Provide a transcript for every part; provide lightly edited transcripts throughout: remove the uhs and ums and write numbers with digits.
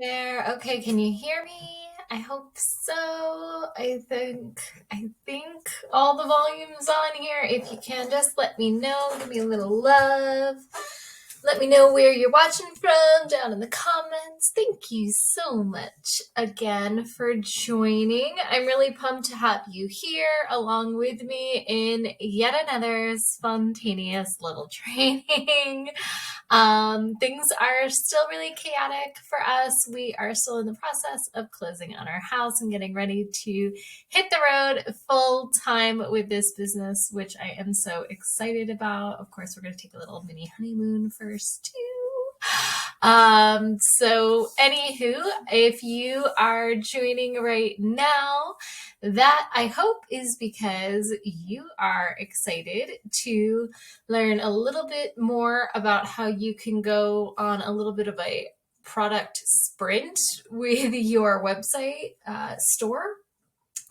There. Okay, can you hear me? I hope so. I think all the volume's on here. If you can, just let me know. Give me a little love. Let me know where you're watching from down in the comments. Thank you so much again for joining. I'm really pumped to have you here along with me in yet another spontaneous little training. Things are still really chaotic for us. We are still in the process of closing on our house and getting ready to hit the road full time with this business, which I am so excited about. Of course, we're going to take a little mini honeymoon first, too. So anywho, if you are joining right now, that I hope is because you are excited to learn a little bit more about how you can go on a little bit of a product sprint with your website store.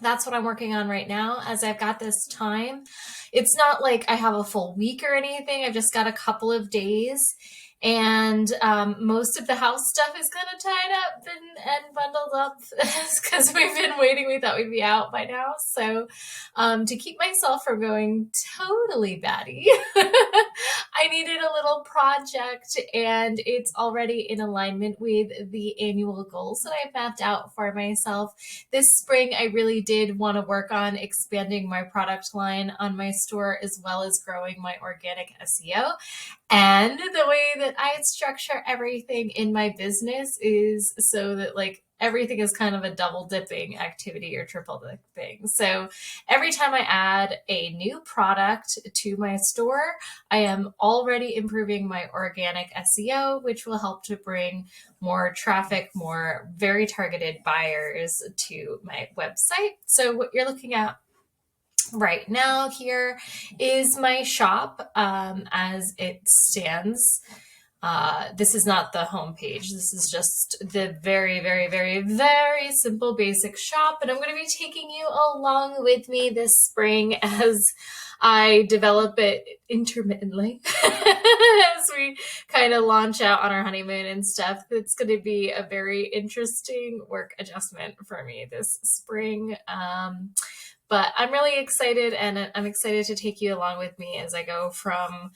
That's what I'm working on right now as I've got this time. It's not like I have a full week or anything. I've just got a couple of days. And most of the house stuff is kind of tied up and bundled up because we've been waiting. We thought we'd be out by now. So to keep myself from going totally batty, I needed a little project, and it's already in alignment with the annual goals that I've mapped out for myself. This spring, I really did want to work on expanding my product line on my store as well as growing my organic SEO. And the way that I structure everything in my business is so that everything is kind of a double dipping activity or triple dipping. So every time I add a new product to my store, I am already improving my organic SEO, which will help to bring more traffic, more very targeted buyers to my website. So what you're looking at right now here is my shop as it stands. This is not the home page. This is just the very, very, very, very simple basic shop. And I'm going to be taking you along with me this spring as I develop it intermittently as we kind of launch out on our honeymoon and stuff. It's going to be a very interesting work adjustment for me this spring. But I'm really excited, and I'm excited to take you along with me as I go from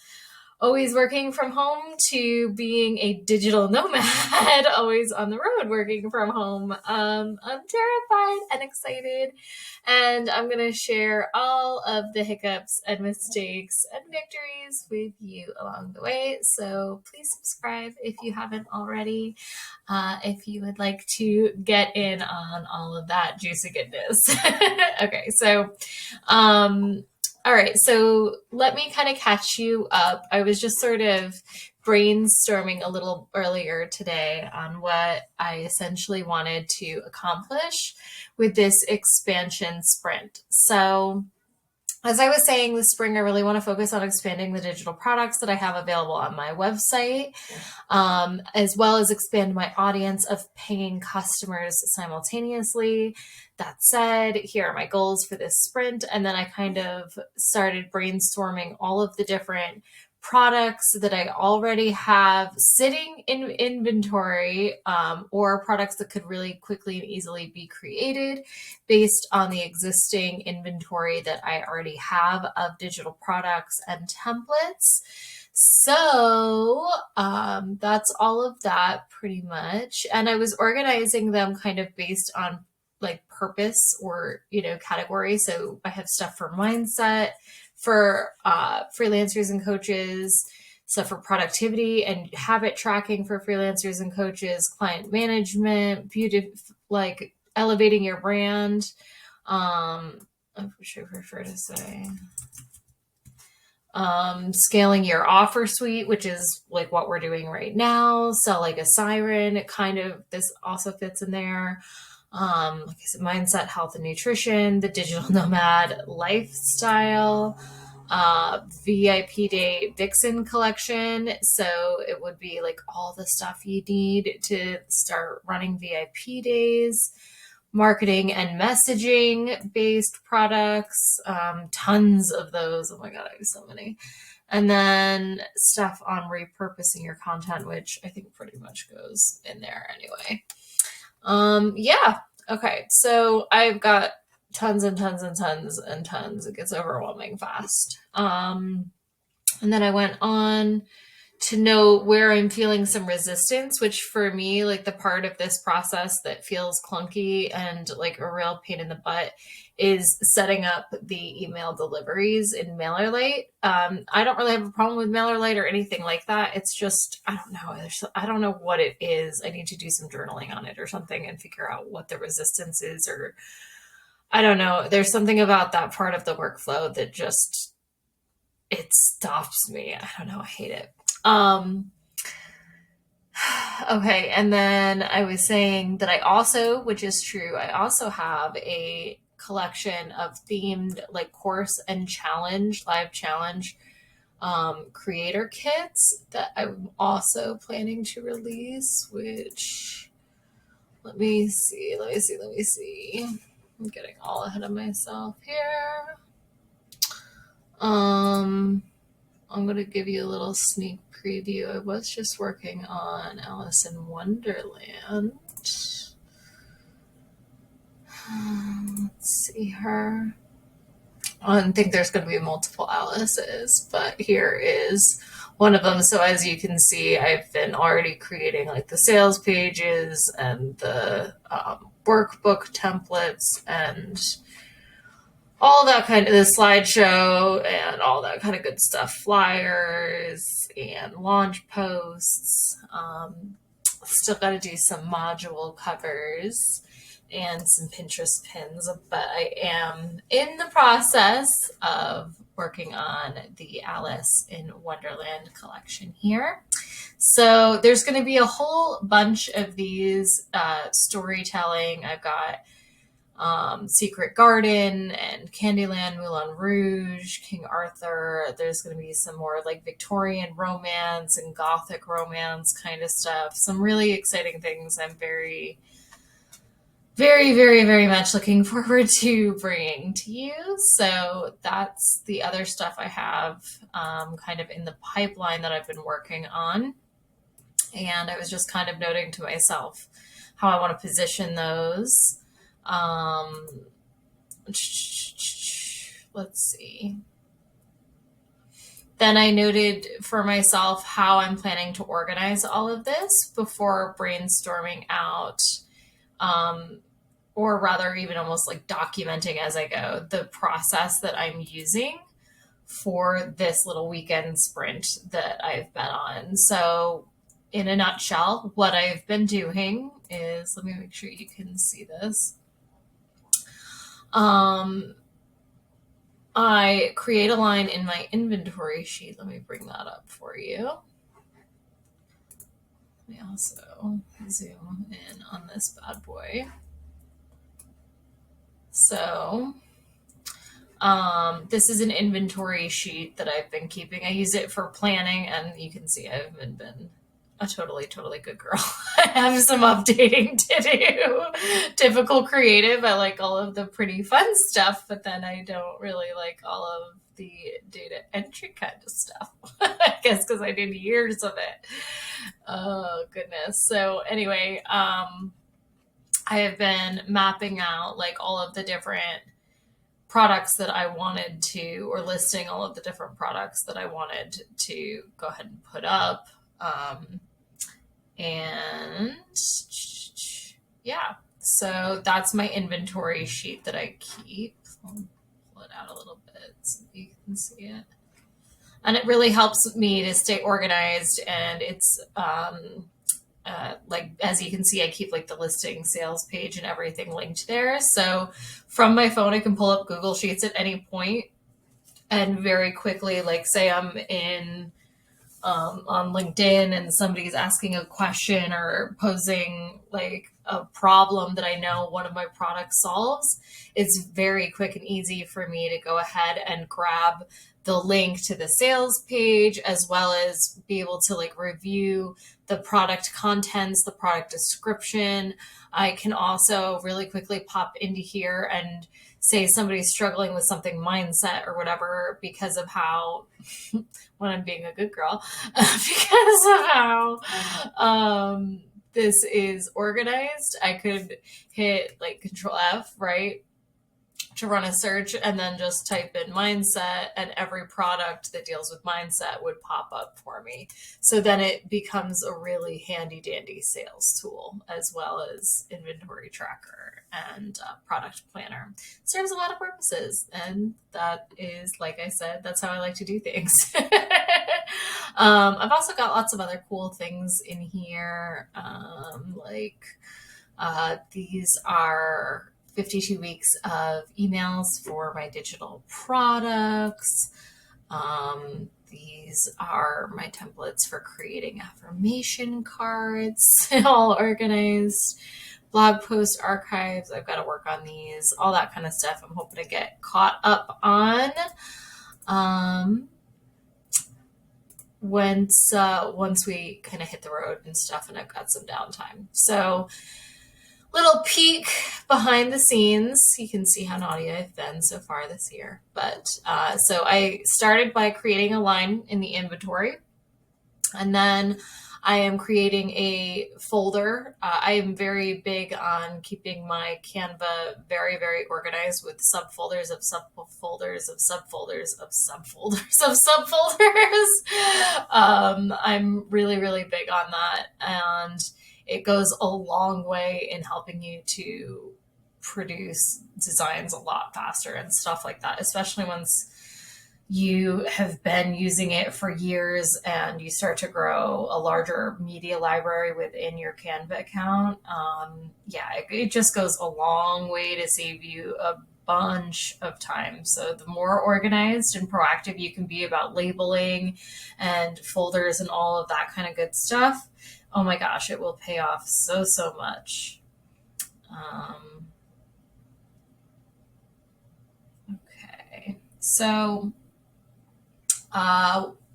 always working from home to being a digital nomad, always on the road working from home. I'm terrified and excited, and I'm going to share all of the hiccups and mistakes and victories with you along the way. So please subscribe if you haven't already, if you would like to get in on all of that juicy goodness. Okay, so all right, so let me kind of catch you up. I was just sort of brainstorming a little earlier today on what I essentially wanted to accomplish with this expansion sprint. So, as I was saying this spring, I really want to focus on expanding the digital products that I have available on my website, as well as expand my audience of paying customers simultaneously. That said, here are my goals for this sprint. And then I kind of started brainstorming all of the different products that I already have sitting in inventory, or products that could really quickly and easily be created based on the existing inventory that I already have of digital products and templates. So that's all of that pretty much. And I was organizing them kind of based on purpose or, category. So I have stuff for mindset, for freelancers and coaches, stuff for productivity and habit tracking for freelancers and coaches, client management, beauty, elevating your brand. I should prefer to say scaling your offer suite, which is like what we're doing right now. So like a siren, this also fits in there. Like I said, mindset, health, and nutrition, the digital nomad lifestyle, VIP Day Vixen collection. So it would be like all the stuff you need to start running VIP days, marketing and messaging based products, tons of those. Oh my God, I have so many. And then stuff on repurposing your content, which I think pretty much goes in there anyway. Yeah. Okay. So I've got tons and tons and tons and tons. It gets overwhelming fast. And then I went on to know where I'm feeling some resistance, which for me, like the part of this process that feels clunky and like a real pain in the butt is setting up the email deliveries in MailerLite. I don't really have a problem with MailerLite or anything like that. It's just, I don't know. I don't know what it is. I need to do some journaling on it or something and figure out what the resistance is, or I don't know. There's something about that part of the workflow that just, it stops me. I don't know. I hate it. Um, okay. And then I was saying that I also, which is true, I also have a collection of themed like course and challenge, live challenge, creator kits that I'm also planning to release, which let me see. I'm getting all ahead of myself here. I'm going to give you a little sneak preview. I was just working on Alice in Wonderland. Let's see her. I don't think there's going to be multiple Alices, but here is one of them. So as you can see, I've been already creating like the sales pages and the workbook templates and all that kind of the slideshow and all that kind of good stuff, flyers and launch posts. Still got to do some module covers and some Pinterest pins, but I am in the process of working on the Alice in Wonderland collection here. So there's going to be a whole bunch of these storytelling. I've got Secret Garden and Candyland, Moulin Rouge, King Arthur. There's going to be some more like Victorian romance and Gothic romance kind of stuff. Some really exciting things. I'm very, very, very, very much looking forward to bringing to you. So that's the other stuff I have kind of in the pipeline that I've been working on. And I was just kind of noting to myself how I want to position those. Let's see. Then I noted for myself how I'm planning to organize all of this before brainstorming out, or rather even almost like documenting as I go, the process that I'm using for this little weekend sprint that I've been on. So in a nutshell, what I've been doing is, let me make sure you can see this. I create a line in my inventory sheet. Let me bring that up for you. Let me also zoom in on this bad boy. So, this is an inventory sheet that I've been keeping. I use it for planning, and you can see I haven't been a totally good girl. I have some updating to do. Typical creative. I like all of the pretty fun stuff, but then I don't really like all of the data entry kind of stuff. I guess because I did years of it. Oh, goodness. So anyway, I have been mapping out like all of the different products that I wanted to, or listing all of the different products that I wanted to go ahead and put up. And yeah, so that's my inventory sheet that I keep. I'll pull it out a little bit so you can see it. And it really helps me to stay organized, and it's like, as you can see, I keep like the listing sales page and everything linked there. So from my phone, I can pull up Google Sheets at any point and very quickly, like say I'm in on LinkedIn and somebody's asking a question or posing like a problem that I know one of my products solves, it's very quick and easy for me to go ahead and grab the link to the sales page, as well as be able to like review the product contents, the product description. I can also really quickly pop into here and say somebody's struggling with something mindset or whatever because of how, when I'm being a good girl, because of how this is organized. I could hit like Control F, right, to run a search and then just type in mindset, and every product that deals with mindset would pop up for me. So then it becomes a really handy dandy sales tool, as well as inventory tracker and product planner. It serves a lot of purposes, and that is, like I said, that's how I like to do things. I've also got lots of other cool things in here, these are 52 weeks of emails for my digital products. These are my templates for creating affirmation cards, all organized. Blog post archives, I've got to work on these, all that kind of stuff. I'm hoping to get caught up on once we kind of hit the road and stuff, and I've got some downtime. So little peek behind the scenes. You can see how naughty I've been so far this year. But so I started by creating a line in the inventory, and then I am creating a folder. I am very big on keeping my Canva very, very organized with subfolders of subfolders of subfolders of subfolders of subfolders. I'm really, really big on that. And it goes a long way in helping you to produce designs a lot faster and stuff like that, especially once you have been using it for years and you start to grow a larger media library within your Canva account. It just goes a long way to save you a bunch of time. So the more organized and proactive you can be about labeling and folders and all of that kind of good stuff, oh my gosh, it will pay off so, so much. Okay, so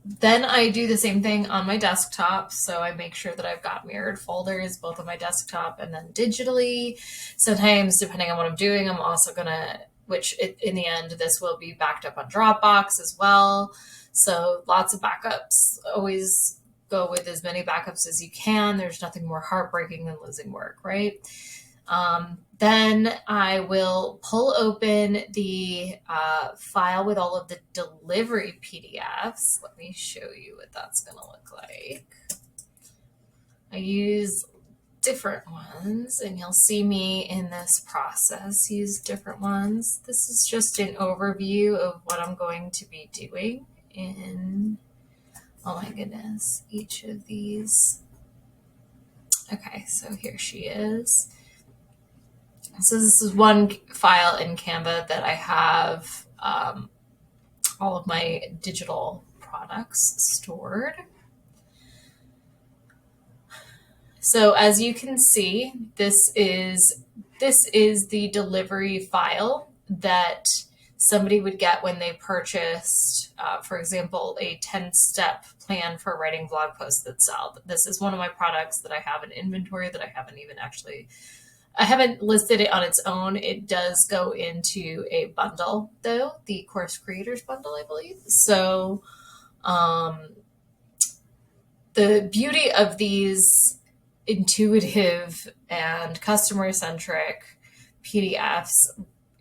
then I do the same thing on my desktop. So I make sure that I've got mirrored folders, both on my desktop and then digitally. Sometimes, depending on what I'm doing, I'm also in the end, this will be backed up on Dropbox as well. So lots of backups. Always go with as many backups as you can. There's nothing more heartbreaking than losing work, right? Then I will pull open the file with all of the delivery PDFs. Let me show you what that's going to look like. I use different ones, and you'll see me in this process use different ones. This is just an overview of what I'm going to be doing in, oh my goodness, each of these. Okay, so here she is. So this is one file in Canva that I have all of my digital products stored. So as you can see, this is the delivery file that somebody would get when they purchased, for example, a 10-step plan for writing blog posts that sell. This is one of my products that I have in inventory that I haven't listed it on its own. It does go into a bundle, though, the Course Creators Bundle, I believe. So the beauty of these intuitive and customer-centric PDFs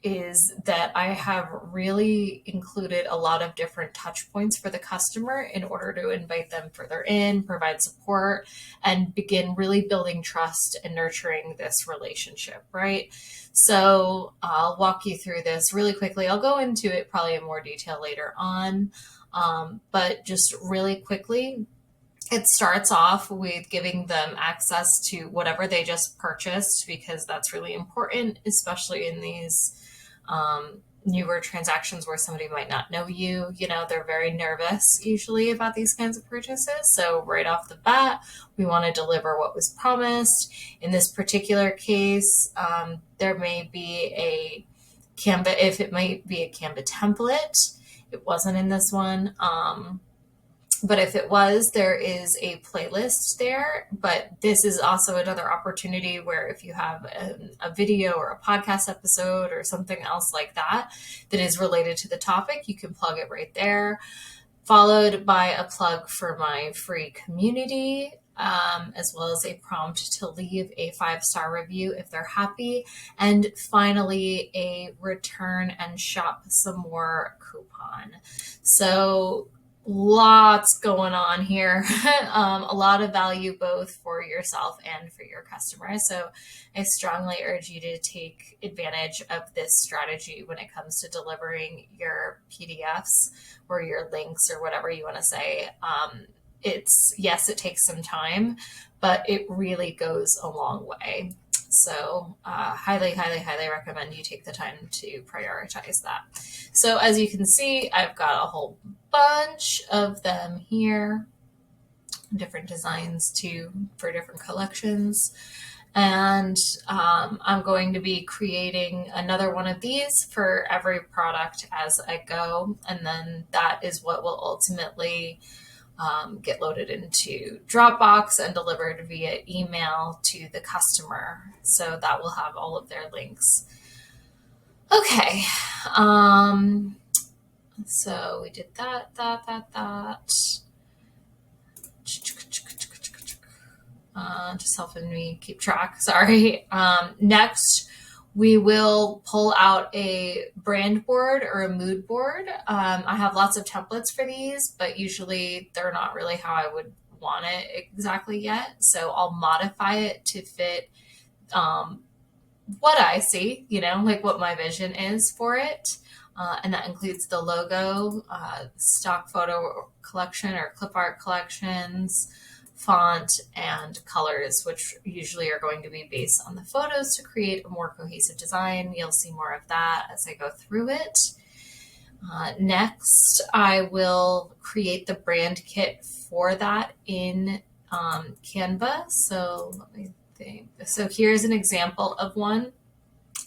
is that I have really included a lot of different touch points for the customer in order to invite them further in, provide support, and begin really building trust and nurturing this relationship, right? So I'll walk you through this really quickly. I'll go into it probably in more detail later on, but just really quickly, it starts off with giving them access to whatever they just purchased, because that's really important, especially in these newer transactions where somebody might not know you. You know, they're very nervous usually about these kinds of purchases. So right off the bat, we want to deliver what was promised. In this particular case, there may be a Canva template. It wasn't in this one. But if it was, there is a playlist there. But this is also another opportunity where if you have a video or a podcast episode or something else like that is related to the topic, you can plug it right there. Followed by a plug for my free community. as well as a prompt to leave a 5-star review if they're happy. And finally, a return and shop some more coupon. So lots going on here. A lot of value both for yourself and for your customers. So I strongly urge you to take advantage of this strategy when it comes to delivering your PDFs or your links or whatever you want to say. Yes, it takes some time, but it really goes a long way. So highly, highly, highly recommend you take the time to prioritize that. So as you can see, I've got a whole bunch of them here, different designs too for different collections. And I'm going to be creating another one of these for every product as I go. And then that is what will ultimately get loaded into Dropbox and delivered via email to the customer. So that will have all of their links. Okay. So we did that. Just helping me keep track. Sorry. Next, we will pull out a brand board or a mood board. I have lots of templates for these, but usually they're not really how I would want it exactly yet. So I'll modify it to fit what I see, like what my vision is for it. And that includes the logo, stock photo collection or clip art collections, font, and colors, which usually are going to be based on the photos to create a more cohesive design. You'll see more of that as I go through it. Next, I will create the brand kit for that in Canva. So let me think. So here's an example of one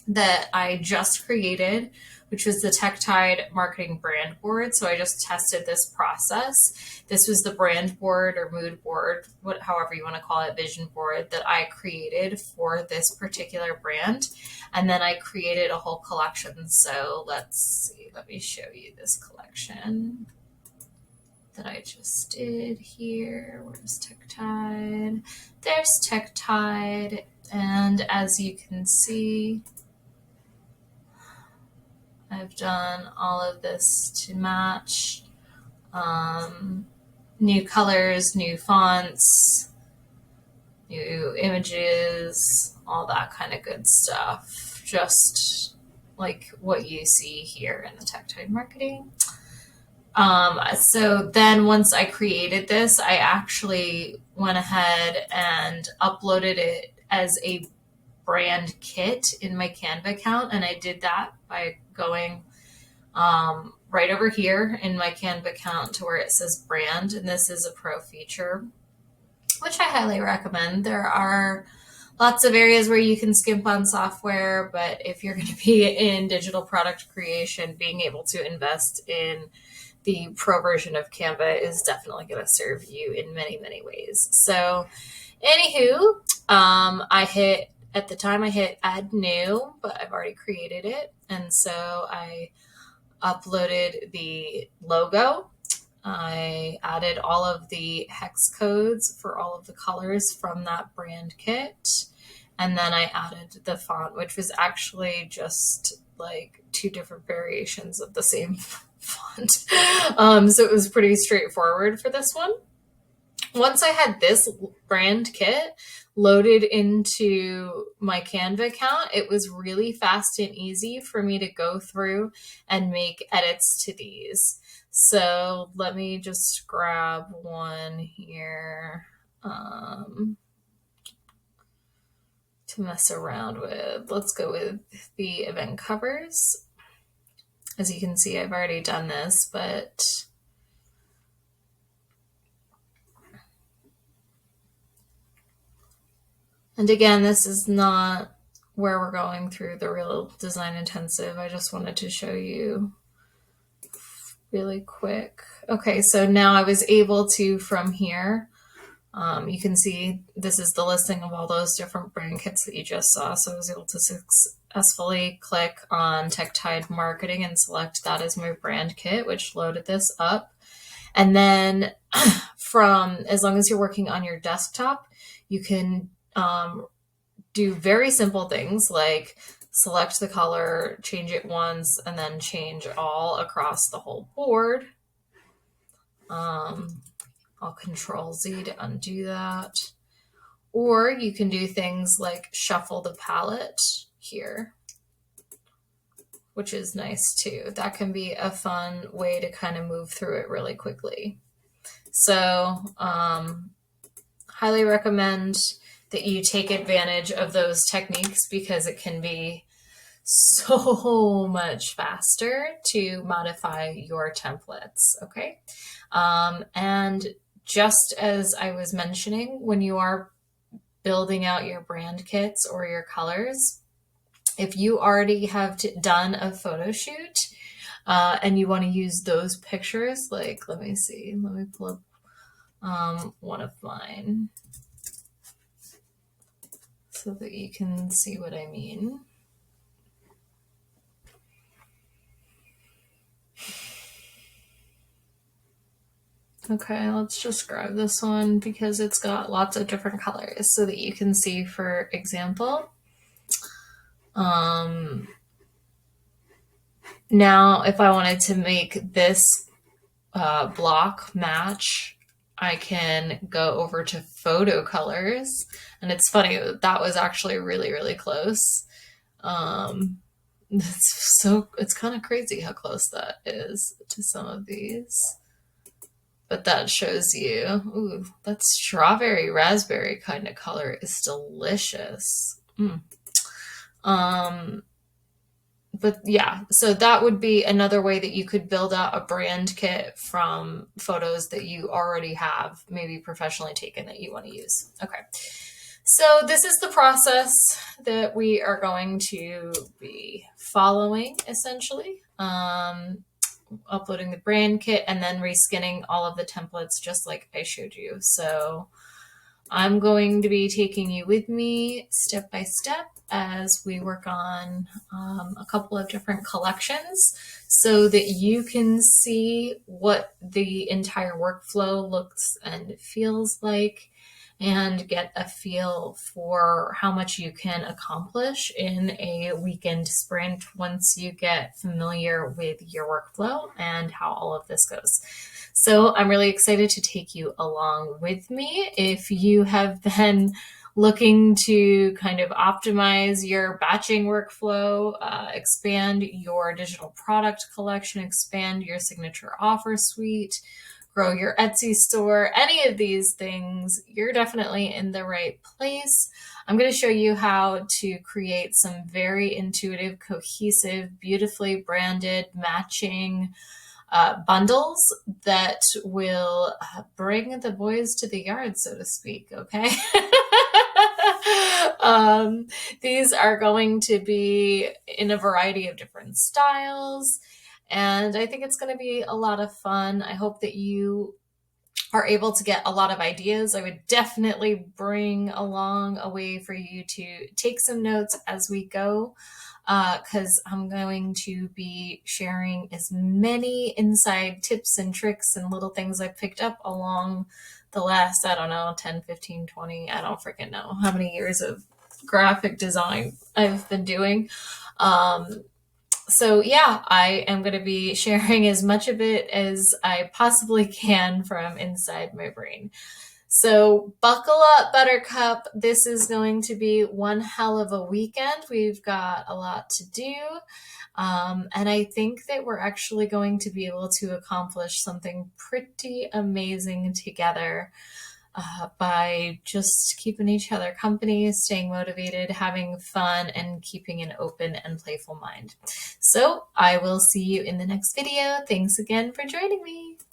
that I just created, which was the Tech-Tide marketing brand board. So I just tested this process. This was the brand board or mood board, however you want to call it, vision board that I created for this particular brand. And then I created a whole collection. So let's see, let me show you this collection that I just did here. Where's Tech-Tide? There's Tech-Tide. And as you can see, I've done all of this to match new colors, new fonts, new images, all that kind of good stuff. Just like what you see here in the Tech-Tide marketing. So then once I created this, I actually went ahead and uploaded it as a brand kit in my Canva account. And I did that by going right over here in my Canva account to where it says brand. And this is a pro feature, which I highly recommend. There are lots of areas where you can skimp on software, but if you're going to be in digital product creation, being able to invest in the pro version of Canva is definitely going to serve you in many, many ways. So anywho, at the time I hit add new, but I've already created it. And so I uploaded the logo. I added all of the hex codes for all of the colors from that brand kit. And then I added the font, which was actually just like 2 different variations of the same font. So it was pretty straightforward for this one. Once I had this brand kit loaded into my Canva account, it was really fast and easy for me to go through and make edits to these. So let me just grab one here to mess around with. Let's go with the event covers. As you can see, I've already done this, but and again, this is not where we're going through the real design intensive. I just wanted to show you really quick. Okay, so now I was able to, from here, you can see this is the listing of all those different brand kits that you just saw. So I was able to successfully click on Tech-Tide marketing and select that as my brand kit, which loaded this up. And then from, as long as you're working on your desktop, you can do very simple things like select the color, change it once, and then change all across the whole board. I'll Control Z to undo that. Or you can do things like shuffle the palette here, which is nice too. That can be a fun way to kind of move through it really quickly. So highly recommend that you take advantage of those techniques because it can be so much faster to modify your templates, okay? And just as I was mentioning, when you are building out your brand kits or your colors, if you already have done a photo shoot and you want to use those pictures, like, let me see, let me pull up one of mine so that you can see what I mean. Okay, let's just grab this one because it's got lots of different colors so that you can see, for example. Now, if I wanted to make this block match, I can go over to photo colors. And it's funny, that was actually really, really close. It's kind of crazy how close that is to some of these. But that shows you, ooh, that strawberry raspberry kind of color is delicious. But yeah, so that would be another way that you could build out a brand kit from photos that you already have, maybe professionally taken, that you want to use. Okay. So this is the process that we are going to be following, essentially. Uploading the brand kit and then reskinning all of the templates just like I showed you. So I'm going to be taking you with me step by step as we work on a couple of different collections so that you can see what the entire workflow looks and feels like, and get a feel for how much you can accomplish in a weekend sprint once you get familiar with your workflow and how all of this goes. So I'm really excited to take you along with me. If you have been looking to kind of optimize your batching workflow, expand your digital product collection, expand your signature offer suite, grow your Etsy store, any of these things, you're definitely in the right place. I'm going to show you how to create some very intuitive, cohesive, beautifully branded, matching bundles that will bring the boys to the yard, so to speak, okay? These are going to be in a variety of different styles, and I think it's going to be a lot of fun. I hope that you are able to get a lot of ideas. I would definitely bring along a way for you to take some notes as we go, because I'm going to be sharing as many inside tips and tricks and little things I picked up along the last, I don't know, 10, 15, 20, I don't freaking know how many years of graphic design I've been doing. So yeah, I am going to be sharing as much of it as I possibly can from inside my brain. So buckle up, Buttercup. This is going to be one hell of a weekend. We've got a lot to do. And I think that we're actually going to be able to accomplish something pretty amazing together. By just keeping each other company, staying motivated, having fun, and keeping an open and playful mind. So I will see you in the next video. Thanks again for joining me.